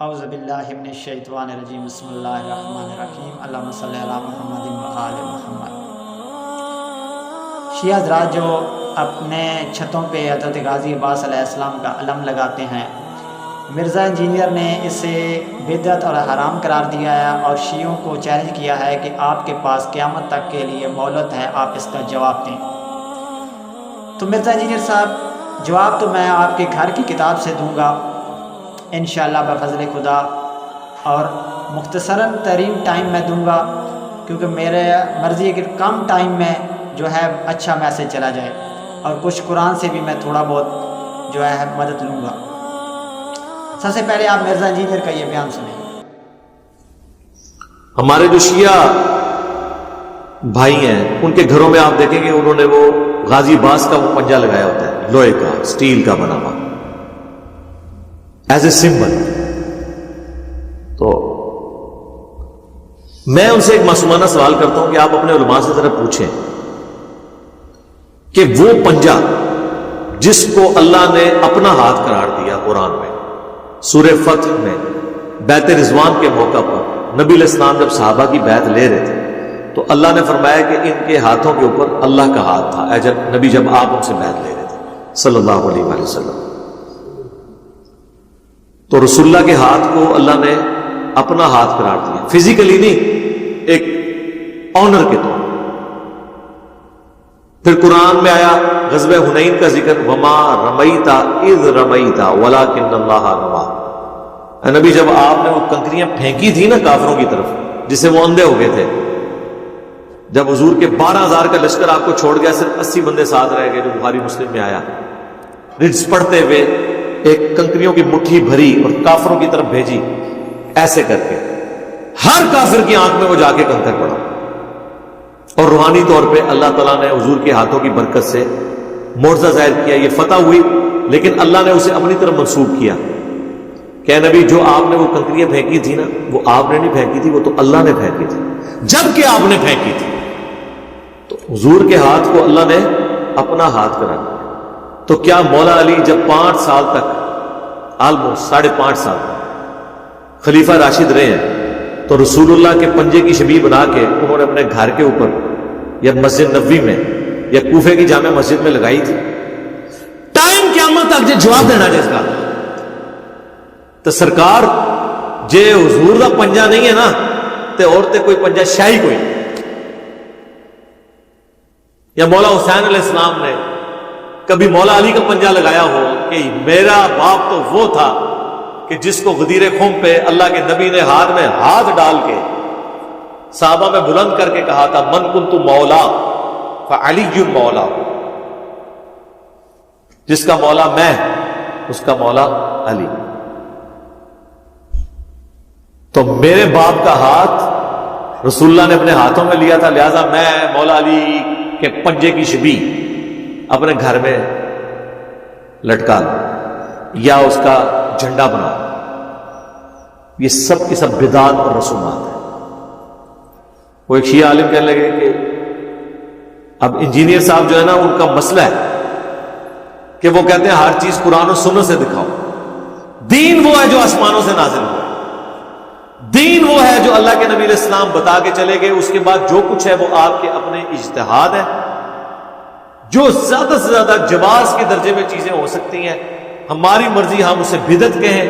اعوذ باللہ من الشیطان الرجیم بسم اللہ الرحمن الرحیم اللہم صلی علی محمد و آل محمد۔ شیعہ حضرات جو اپنے چھتوں پہ حضرت غازی عباس علیہ السلام کا علم لگاتے ہیں، مرزا انجینئر نے اسے بدعت اور حرام قرار دیا ہے اور شیعوں کو چیلنج کیا ہے کہ آپ کے پاس قیامت تک کے لیے مہلت ہے، آپ اس کا جواب دیں۔ تو مرزا انجینئر صاحب، جواب تو میں آپ کے گھر کی کتاب سے دوں گا انشاءاللہ بفضل خدا، اور مختصراً ترین ٹائم میں دوں گا کیونکہ میرے مرضی ہے کہ کم ٹائم میں جو ہے اچھا میسج چلا جائے، اور کچھ قرآن سے بھی میں تھوڑا بہت جو ہے مدد لوں گا۔ سب سے پہلے آپ مرزا انجینئر کا یہ بیان سنیں۔ ہمارے جو شیعہ بھائی ہیں ان کے گھروں میں آپ دیکھیں گے انہوں نے وہ غازی عباس کا وہ پنجہ لگایا ہوتا ہے، لوہے کا، سٹیل کا بنا ہوا، ایز اے سمبل۔ تو میں ان سے ایک معصومانہ سوال کرتا ہوں کہ آپ اپنے علماء سے ذرا پوچھیں کہ وہ پنجہ جس کو اللہ نے اپنا ہاتھ قرار دیا قرآن میں، سورہ فتح میں بیعت رضوان کے موقع پر نبی علیہ السلام جب صحابہ کی بیعت لے رہے تھے تو اللہ نے فرمایا کہ ان کے ہاتھوں کے اوپر اللہ کا ہاتھ تھا، اے جب نبی جب آپ ان سے بیعت لے رہے تھے صلی اللہ علیہ وآلہ وسلم۔ تو رسول اللہ کے ہاتھ کو اللہ نے اپنا ہاتھ قرار دیا، فزیکلی نہیں، ایک آنر کے طور۔ پھر قرآن میں آیا غزوہ حنین کا ذکر، وما رمیتا اذ رمیتا ولکن اللہ رما۔ اے نبی جب آپ نے وہ کنکریاں پھینکی تھی نا کافروں کی طرف جسے وہ اندھے ہو گئے تھے، جب حضور کے 12,000 کا لشکر آپ کو چھوڑ گیا، صرف 80 بندے ساتھ رہ گئے، جو بخاری مسلم میں آیا، رجز پڑھتے ہوئے ایک کنکریوں کی مٹھی بھری اور کافروں کی طرف بھیجی، ایسے کر کے ہر کافر کی آنکھ میں وہ جا کے کنکر پڑا، اور روحانی طور پہ اللہ تعالیٰ نے حضور کے ہاتھوں کی برکت سے معجزہ ظاہر کیا، یہ فتح ہوئی، لیکن اللہ نے اسے اپنی طرف منسوب کیا کہ اے نبی جو آپ نے وہ کنکریاں پھینکی تھی نا، وہ آپ نے نہیں پھینکی تھی، وہ تو اللہ نے پھینکی تھی، جب کہ آپ نے پھینکی تھی۔ تو حضور کے ہاتھ کو اللہ نے اپنا ہاتھ قرار دیا۔ تو کیا مولا علی جب 5 سال تک، آلموسٹ 5.5 سال تک خلیفہ راشد رہے ہیں، تو رسول اللہ کے پنجے کی شبیہ بنا کے انہوں نے اپنے گھر کے اوپر یا مسجد نبوی میں یا کوفے کی جامع مسجد میں لگائی تھی؟ ٹائم قیامت تک جے جواب دینا جس کا تو سرکار جے حضور دا پنجہ نہیں ہے نا تے عورتیں کوئی پنجہ شاہی کوئی، یا مولا حسین علیہ السلام نے کبھی مولا علی کا پنجہ لگایا ہو کہ میرا باپ تو وہ تھا کہ جس کو غدیر خم پہ اللہ کے نبی نے ہاتھ میں ہاتھ ڈال کے صحابہ میں بلند کر کے کہا تھا، من کنت مولا فعلی مولا، جس کا مولا میں اس کا مولا علی۔ تو میرے باپ کا ہاتھ رسول اللہ نے اپنے ہاتھوں میں لیا تھا، لہذا میں مولا علی کے پنجے کی شبیہ اپنے گھر میں لٹکا لوں یا اس کا جھنڈا بنا۔ یہ سب کی سب بدعات اور رسومات ہیں۔ وہ ایک شیعہ عالم کہنے لگے کہ اب انجینئر صاحب جو ہے نا ان کا مسئلہ ہے کہ وہ کہتے ہیں ہر چیز قرآن و سنت سے دکھاؤ۔ دین وہ ہے جو آسمانوں سے نازل ہوا، دین وہ ہے جو اللہ کے نبی علیہ السلام بتا کے چلے گئے، اس کے بعد جو کچھ ہے وہ آپ کے اپنے اجتہاد ہے۔ جو زیادہ سے زیادہ جواز کے درجے میں چیزیں ہو سکتی ہیں، ہماری مرضی، ہم اسے بدعت کہیں،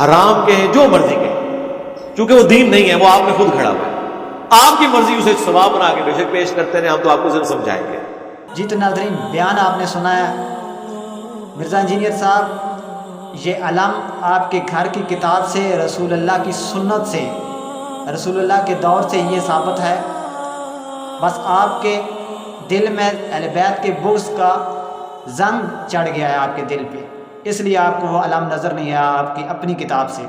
حرام کہیں، جو مرضی کہیں، چونکہ وہ دین نہیں ہے، وہ آپ میں خود کھڑا ہوا ہے، آپ کی مرضی اسے ثواب بنا کے بے شک پیش کرتے ہیں، ہم تو آپ کو صرف سمجھائیں گے۔ جی تو ناظرین، بیان آپ نے سنا ہے مرزا انجینئر صاحب، یہ علم آپ کے گھر کی کتاب سے، رسول اللہ کی سنت سے، رسول اللہ کے دور سے یہ ثابت ہے، بس آپ کے دل میں اہل بیت کے بغض کا زنگ چڑھ گیا ہے آپ کے دل پہ، اس لیے آپ کو وہ علم نظر نہیں آیا آپ کی اپنی کتاب سے۔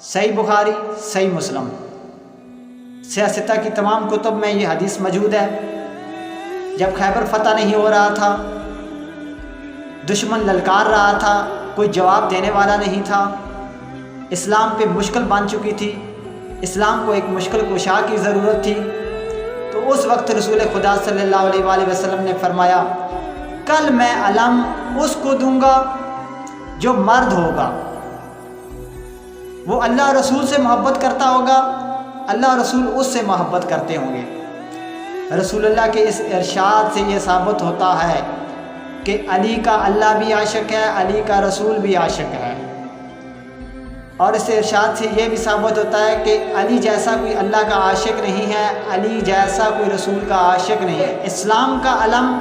صحیح بخاری، صحیح مسلم، سیاستہ کی تمام کتب میں یہ حدیث موجود ہے۔ جب خیبر فتح نہیں ہو رہا تھا، دشمن للکار رہا تھا، کوئی جواب دینے والا نہیں تھا، اسلام پہ مشکل بن چکی تھی، اسلام کو ایک مشکل کشا کی ضرورت تھی، تو اس وقت رسول خدا صلی اللہ علیہ وآلہ وسلم نے فرمایا، کل میں علم اس کو دوں گا جو مرد ہوگا، وہ اللہ رسول سے محبت کرتا ہوگا، اللہ رسول اس سے محبت کرتے ہوں گے۔ رسول اللہ کے اس ارشاد سے یہ ثابت ہوتا ہے کہ علی کا اللہ بھی عاشق ہے، علی کا رسول بھی عاشق ہے، اور اس ارشاد سے یہ بھی ثابت ہوتا ہے کہ علی جیسا کوئی اللہ کا عاشق نہیں ہے، علی جیسا کوئی رسول کا عاشق نہیں ہے۔ اسلام کا علم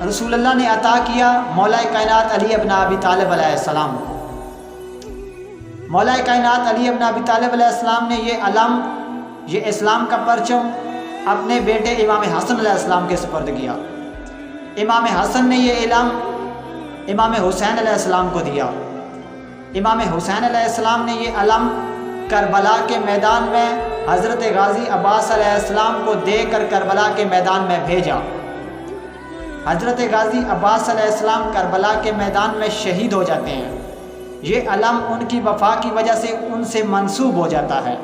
رسول اللہ نے عطا کیا مولا کائنات علی ابن ابی طالب علیہ السلام کو۔ مولا کائنات علی ابن ابی طالب علیہ السلام نے یہ علم، یہ اسلام کا پرچم اپنے بیٹے امام حسن علیہ السلام کے سپرد کیا۔ امام حسن نے یہ علم امام حسین علیہ السلام کو دیا۔ امام حسین علیہ السلام نے یہ علم کربلا کے میدان میں حضرت غازی عباس علیہ السلام کو دے کر کربلا کے میدان میں بھیجا۔ حضرت غازی عباس علیہ السلام کربلا کے میدان میں شہید ہو جاتے ہیں۔ یہ علم ان کی وفا کی وجہ سے ان سے منسوب ہو جاتا ہے۔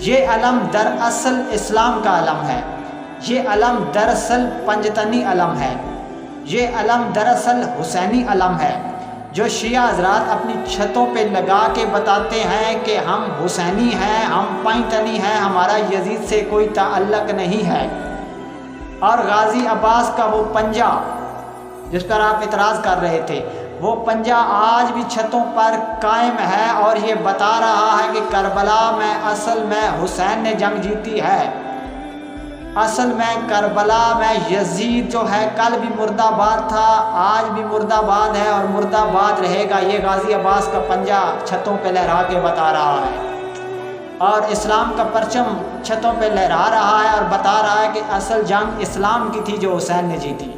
یہ علم دراصل اسلام کا علم ہے، یہ علم دراصل پنجتنی علم ہے، یہ علم دراصل حسینی علم ہے جو شیعہ حضرات اپنی چھتوں پہ لگا کے بتاتے ہیں کہ ہم حسینی ہیں، ہم پنجتنی ہیں، ہمارا یزید سے کوئی تعلق نہیں ہے۔ اور غازی عباس کا وہ پنجہ جس پر آپ اعتراض کر رہے تھے، وہ پنجہ آج بھی چھتوں پر قائم ہے اور یہ بتا رہا ہے کہ کربلا میں اصل میں حسین نے جنگ جیتی ہے، اصل میں کربلا میں یزید جو ہے کل بھی مرد آباد تھا، آج بھی مرد آباد ہے اور مرد آباد رہے گا۔ یہ غازی عباس کا پنجہ چھتوں پہ لہرا کے بتا رہا ہے، اور اسلام کا پرچم چھتوں پہ لہرا رہا ہے اور بتا رہا ہے کہ اصل جنگ اسلام کی تھی جو حسین نے جیتی۔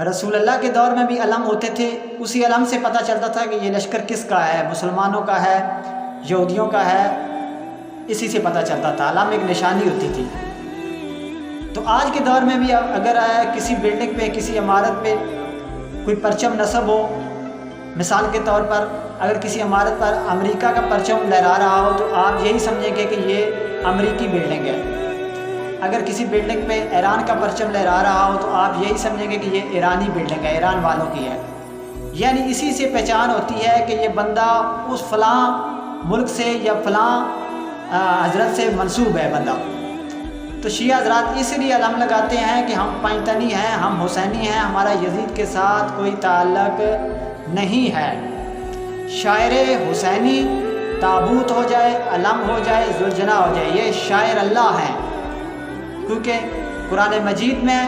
رسول اللہ کے دور میں بھی علم ہوتے تھے، اسی علم سے پتہ چلتا تھا کہ یہ لشکر کس کا ہے، مسلمانوں کا ہے، یہودیوں کا ہے، اسی سے پتہ چلتا تھا، علم ایک نشانی ہوتی تھی۔ تو آج کے دور میں بھی اگر کسی بلڈنگ پہ، کسی عمارت پہ کوئی پرچم نصب ہو، مثال کے طور پر اگر کسی عمارت پر امریکہ کا پرچم لہرا رہا ہو تو آپ یہی سمجھیں گے کہ یہ امریکی بلڈنگ ہے۔ اگر کسی بلڈنگ پہ ایران کا پرچم لہرا رہا ہو تو آپ یہی سمجھیں گے کہ یہ ایرانی بلڈنگ ہے، ایران والوں کی ہے۔ یعنی اسی سے پہچان ہوتی ہے کہ یہ بندہ اس فلاں ملک سے یا فلاں حضرت سے منسوب ہے بندہ۔ تو شیعہ حضرات اس لیے علم لگاتے ہیں کہ ہم پنجتنی ہیں، ہم حسینی ہیں، ہمارا یزید کے ساتھ کوئی تعلق نہیں ہے۔ شاعر حسینی تابوت ہو جائے، علم ہو جائے، ذوالجناح ہو جائے، یہ شاعر اللہ ہیں، کیونکہ قرآن مجید میں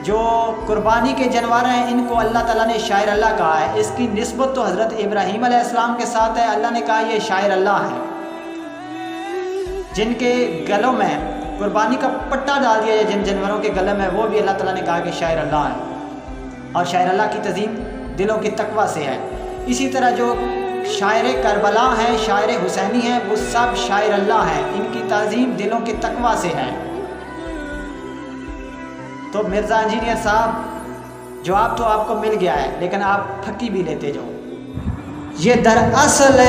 جو قربانی کے جانور ہیں ان کو اللہ تعالیٰ نے شاعر اللہ کہا ہے۔ اس کی نسبت تو حضرت ابراہیم علیہ السلام کے ساتھ ہے، اللہ نے کہا یہ شاعر اللہ ہیں۔ جن کے گلوں میں قربانی کا پٹا ڈال دیا جائے جن جانوروں کے گلے میں، وہ بھی اللہ تعالیٰ نے کہا کہ شاعر اللہ ہیں، اور شاعر اللہ کی تعظیم دلوں کی تقویٰ سے ہے۔ اسی طرح جو شاعر کربلا ہیں، شاعر حسینی ہیں، وہ سب شاعر اللہ ہیں، ان کی تعظیم دلوں کی تقویٰ سے ہے۔ تو مرزا انجینئر صاحب جواب تو آپ کو مل گیا ہے، لیکن آپ پھکی بھی لیتے جو یہ دراصل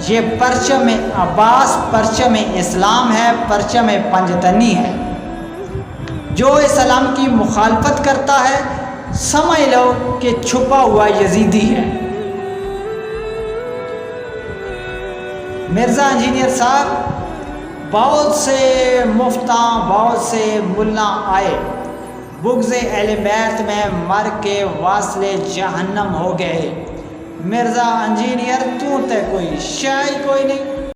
یہ پرچم عباس پرچم اسلام ہے، پرچم پنجتنی ہے۔ جو اس علم کی مخالفت کرتا ہے سمجھ لو کہ چھپا ہوا یزیدی ہے۔ مرزا انجینئر صاحب بہت سے مفتاں، بہت سے ملا آئے، بغض اہل بیت میں مر کے واصل جہنم ہو گئے۔ مرزا انجینئر تو تے کوئی شے کوئی نہیں۔